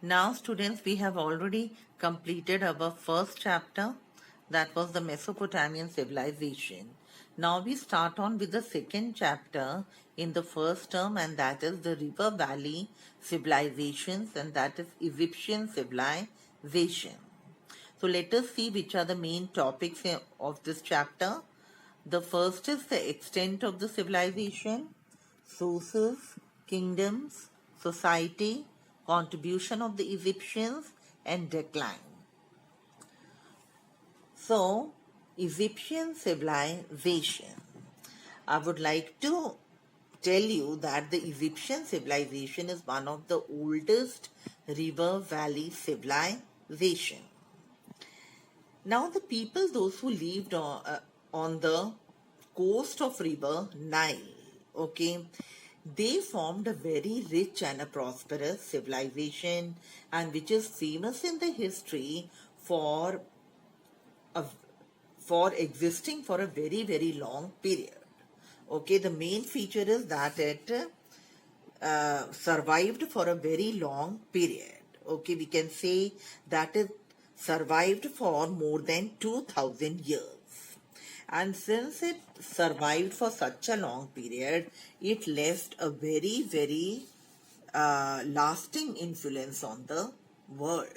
Now, students, we have already completed our first chapter, that was the Mesopotamian civilization. Now we start on with the second chapter in the first term, and that is the river valley civilizations, and that is Egyptian civilization. So let us see which are the main topics of this chapter. The first is the extent of the civilization, sources, kingdoms, society, contribution of the Egyptians, and decline. So, Egyptian civilization. I would like to tell you that the Egyptian civilization is one of the oldest river valley civilization. Now, the people, those who lived on the coast of river Nile, okay, they formed a very rich and a prosperous civilization, and which is famous in the history for a, for existing for a very long period. Okay, the main feature is that it survived for a very long period. Okay, we can say that it survived for more than 2000 years. And since it survived for such a long period, it left a very lasting influence on the world.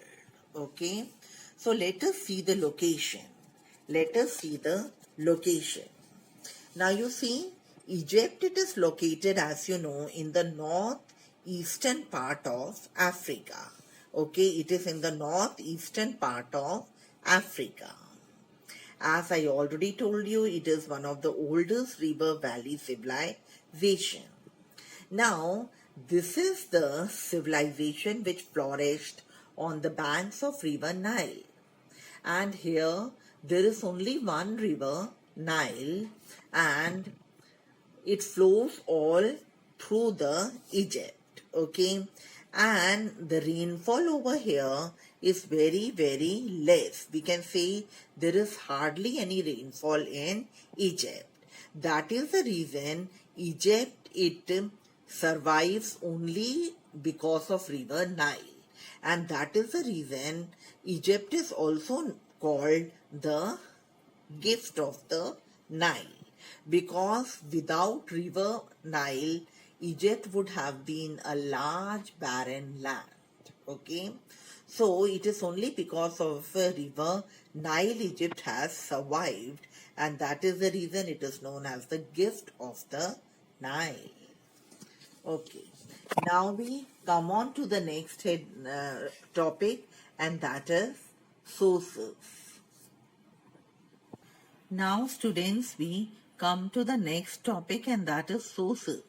Okay, so let us see the location. Let us see the location. Now you see, Egypt, it is located, as you know, in the northeastern part of Africa. Okay, it is in the northeastern part of Africa. As I already told you, it is one of the oldest river valley civilization. Now, this is the civilization which flourished on the banks of river Nile. And here there is only one river, Nile, and it flows all through the Egypt, okay, and the rainfall over here is very less. We can say there is hardly any rainfall in Egypt. That is the reason Egypt, it survives only because of river Nile, and that is the reason Egypt is also called the gift of the Nile, because without river Nile, Egypt would have been a large barren land. Okay, so it is only because of river Nile Egypt has survived, and that is the reason it is known as the gift of the Nile. Okay, now we come on to the next topic, and that is sources. Now, students, we come to the next topic, and that is sources.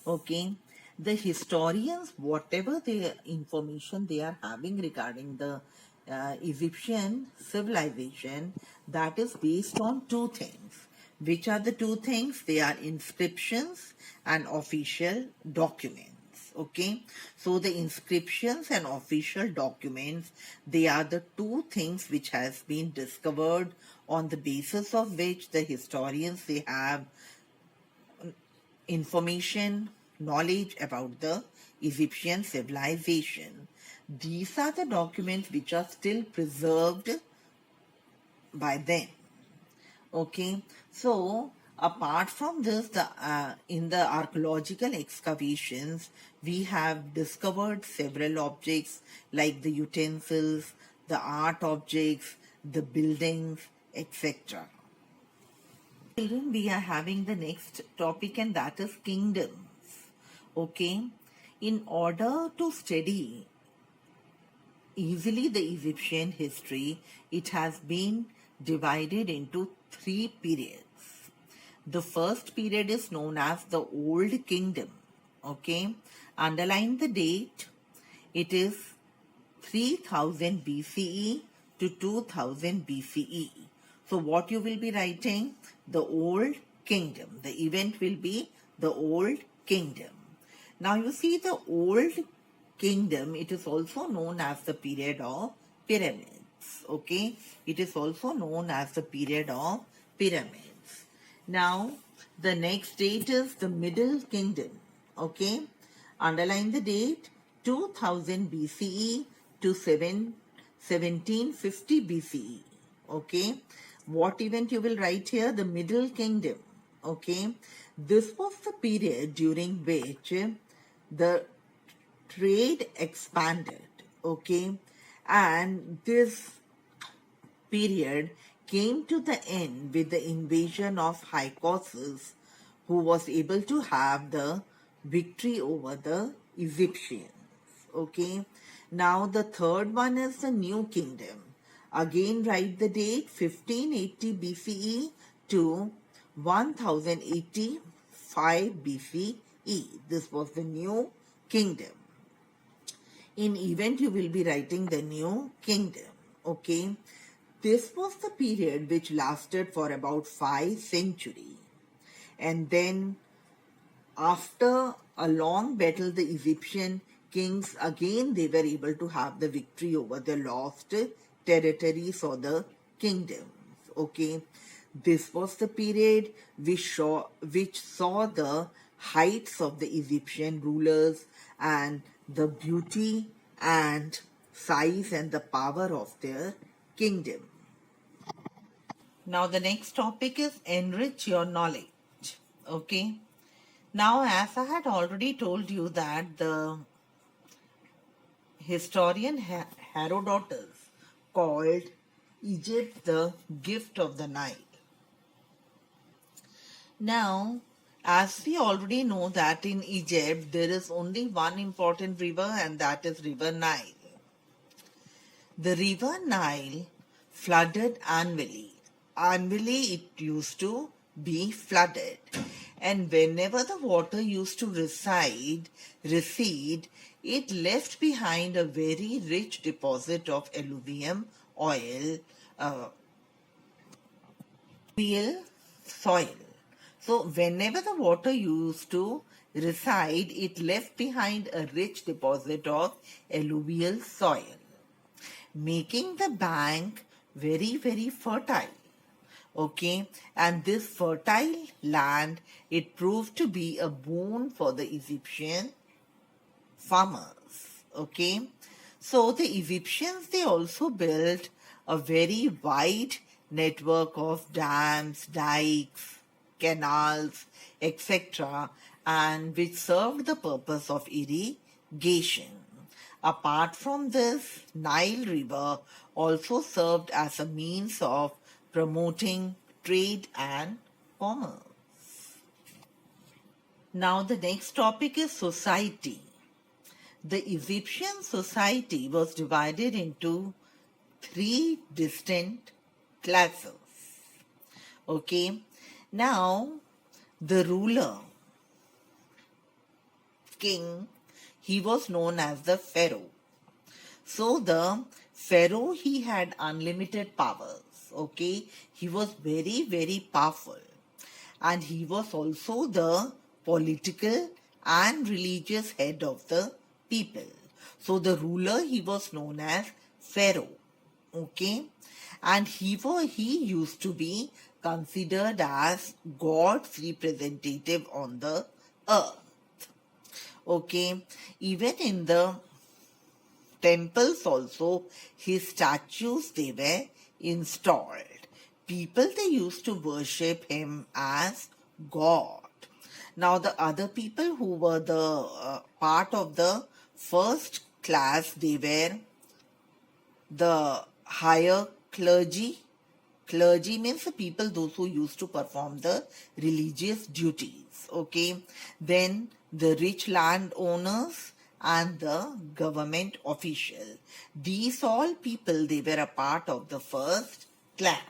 Okay, the historians, whatever the information they are having regarding the Egyptian civilization, that is based on two things. Which are the two things? They are inscriptions and official documents. Okay, so the inscriptions and official documents, they are the two things which has been discovered, on the basis of which the historians, they have information, knowledge about the Egyptian civilization. These are the documents which are still preserved by them. Okay, so apart from this, in the archaeological excavations, we have discovered several objects like the utensils, the art objects, the buildings, etc. Children, we are having the next topic, and that is kingdoms. Okay, in order to study easily the Egyptian history, it has been divided into three periods. The first period is known as the Old Kingdom. Okay, underline the date. It is 3000 BCE to 2000 BCE. So what you will be writing? The Old Kingdom. The event will be the Old Kingdom. Now you see, the Old Kingdom, it is also known as the period of pyramids. Okay, it is also known as the period of pyramids. Now the next date is the Middle Kingdom. Okay, underline the date. 2000 BCE to 1750 BCE. Okay, what event you will write here? The Middle Kingdom. Okay, this was the period during which the trade expanded. Okay, and this period came to the end with the invasion of Hyksos, who was able to have the victory over the Egyptians. Okay, now the third one is the New Kingdom. Again, write the date 1580 BCE to 1085 BCE. This was the New Kingdom. In event, you will be writing the New Kingdom. Okay, this was the period which lasted for about 5 centuries. And then after a long battle, the Egyptian kings again they were able to have the victory over the lost territories or the kingdoms. Okay, this was the period which saw the heights of the Egyptian rulers and the beauty and size and the power of their kingdom. Now the next topic is enrich your knowledge. Okay. Now, as I had already told you that the historian Herodotus called Egypt the gift of the Nile. Now, as we already know that in Egypt there is only one important river, and that is River Nile. The River Nile flooded annually. Annually it used to be flooded, and whenever the water used to recede, it left behind a very rich deposit of alluvium oil, soil. So whenever the water used to reside, it left behind a rich deposit of alluvial soil, making the bank very, very fertile. Okay, and this fertile land, it proved to be a boon for the Egyptian farmers. Okay, so the Egyptians, they also built a very wide network of dams, dikes, canals, etc., and which served the purpose of irrigation. Apart from this, Nile River also served as a means of promoting trade and commerce. Now the next topic is society. The Egyptian society was divided into 3 distinct classes. Okay, now the ruler, king, he was known as the pharaoh. So the pharaoh, he had unlimited powers. Okay, he was very, very powerful, and he was also the political and religious head of the people. So the ruler, he was known as pharaoh. Okay, and he used to be considered as God's representative on the earth. Okay, even in the temples also, his statues, they were installed. People, they used to worship him as God. Now the other people who were the part of the first class, they were the higher clergy. Clergy means the people, those who used to perform the religious duties. Okay, then the rich landowners and the government official. These all people, they were a part of the first class.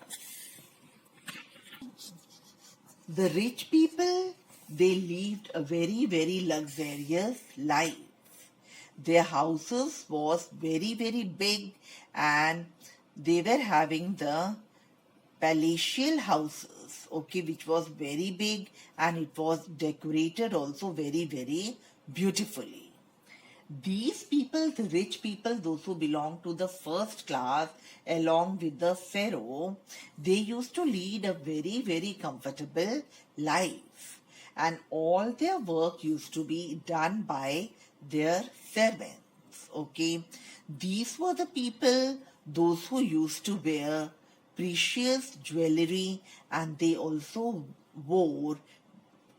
The rich people, they lived a very, very luxurious life. Their houses was very, very big, and they were having the palatial houses, okay, which was very big, and it was decorated also very, very beautifully. These people, the rich people, those who belong to the first class, along with the pharaoh, they used to lead a very, very comfortable life, and all their work used to be done by their servants. Okay, these were the people, those who used to wear precious jewelry, and they also wore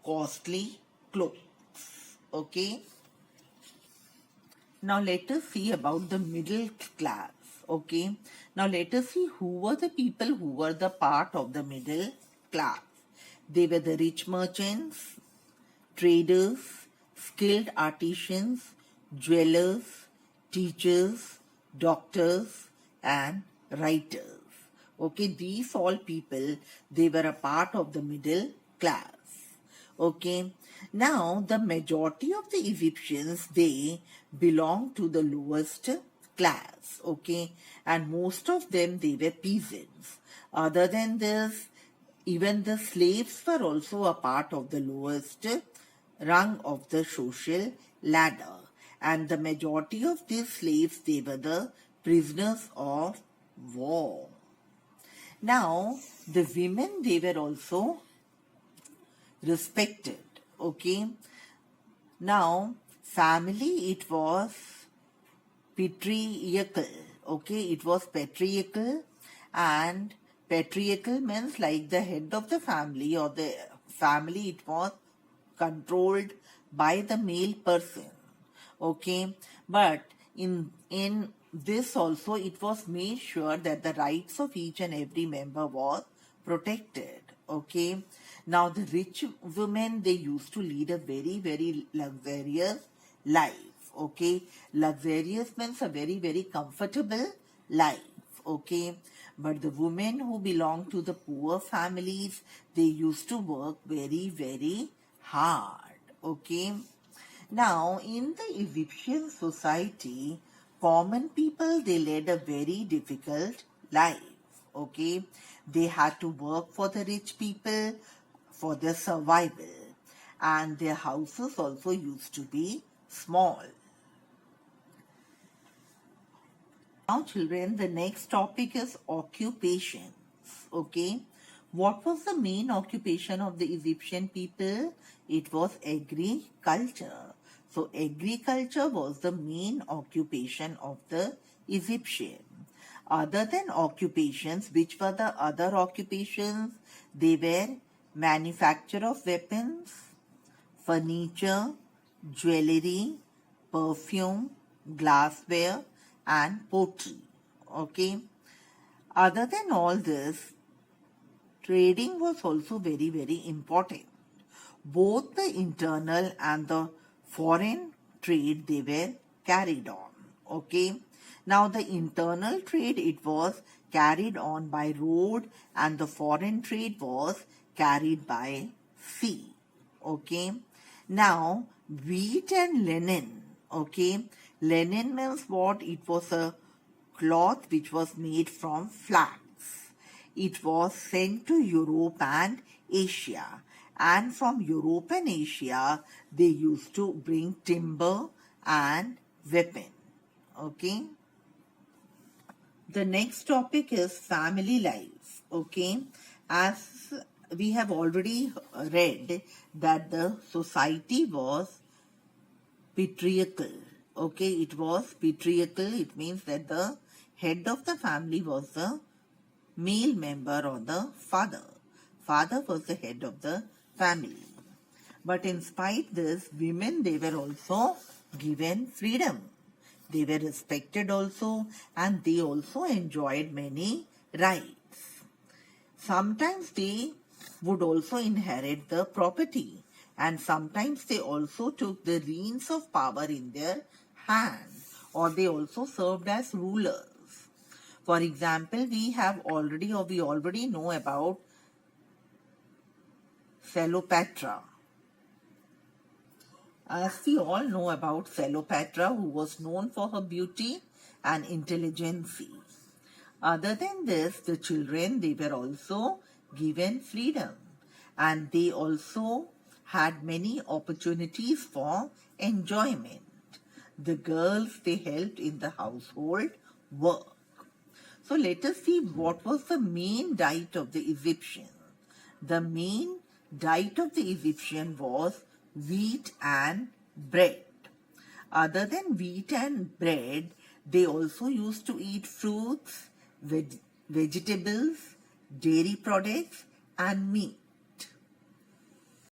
costly clothes. Okay, now let us see about the middle class. Okay, now let us see who were the people who were the part of the middle class. They were the rich merchants, traders, skilled artisans, jewelers, teachers, doctors, and writers. Okay, these all people, they were a part of the middle class. Okay, now the majority of the Egyptians, they belong to the lowest class. Okay, and most of them, they were peasants. Other than this, even the slaves were also a part of the lowest rung of the social ladder. And the majority of these slaves, they were the prisoners of war. Now, the women, they were also respected. Okay. Now, family, it was patriarchal. Okay, it was patriarchal, and patriarchal means like the head of the family or the family, it was controlled by the male person. Okay, but in this also it was made sure that the rights of each and every member was protected. Okay, now the rich women, they used to lead a very luxurious life. Okay, luxurious means a very comfortable life. Okay, but the women who belong to the poor families, they used to work very hard. Okay, now in the Egyptian society, common people, they led a very difficult life. Okay, they had to work for the rich people for their survival, and their houses also used to be small. Now children, the next topic is occupations. Okay, what was the main occupation of the Egyptian people? It was agriculture. So agriculture was the main occupation of the Egyptian. Other than occupations, which were the other occupations? They were manufacture of weapons, furniture, jewelry, perfume, glassware, and pottery. Okay. Other than all this, trading was also very important. Both the internal and the foreign trade, they were carried on. Okay. Now the internal trade, it was carried on by road, and the foreign trade was carried by sea. Okay. Now wheat and linen. Okay. Linen means what? It was a cloth which was made from flax. It was sent to Europe and Asia. And from Europe and Asia, they used to bring timber and weapon. Okay. The next topic is family life. Okay. As we have already read that the society was patriarchal. Okay, it was patriarchal. It means that the head of the family was the male member or the father. Father was the head of the family. But in spite this, women, they were also given freedom. They were respected also, and they also enjoyed many rights. Sometimes they would also inherit the property, and sometimes they also took the reins of power in their hand, or they also served as rulers. For example, we already know about Cleopatra. As we all know about Cleopatra, who was known for her beauty and intelligence. Other than this, the children, they were also given freedom, and they also had many opportunities for enjoyment. The girls, they helped in the household work. So let us see what was the main diet of the Egyptian. The main diet of the Egyptian was wheat and bread. Other than wheat and bread, they also used to eat fruits, vegetables, dairy products, and meat.